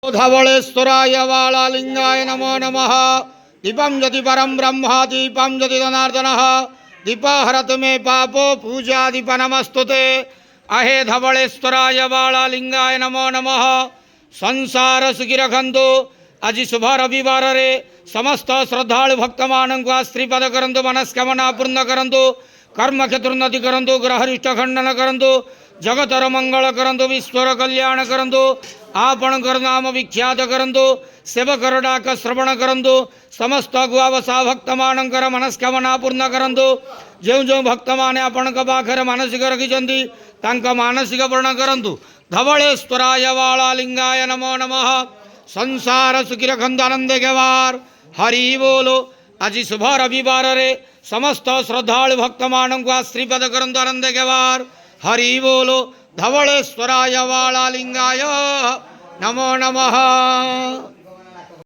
धवलेश्वराय वालालिंगाय नमो नमः। दीपं यदि परम ब्रह्म दीपं यदि जनार्दनः दीपहरतु मे पापो पूजा दीप नमस्तुते। अहे धवलेश्वराय वालालिंगाय नमो नमः। संसार सुखी रखंतु। आज शुभ रविवार रे समस्त श्रद्धालु भक्त मान को श्रीपद करंतु, मनस्कामना पूर्ण करंतु, कर्म क्षेत्रोन्नति करंतु, ग्रहरिष्ट खंडन करंतु, जगतर मंगल करंतु, विश्वर कल्याण करंतु, आपणकर नाम विख्यात करंतु, सेवकर डाक श्रवण करंतु, समस्त गुआवसा भक्त मानकर मनस्कामना पूर्ण करंतु। जो जो भक्त माने आपण पाखरे मानसिक रखिछंती तांक मानसिक पूर्ण करंतु। धवलेश्वराय वालालिंगाय नमो नमः। संसार सुखी रखंतु, आनंद गेवार। हरि बोलो। आज शुभ रविवार रे समस्त श्रद्धालु भक्त मान को श्रीपद करंतु, आनंद गेवार। हरि बोलो। धवलेश्वराय वालालिंगाय नमो नमः।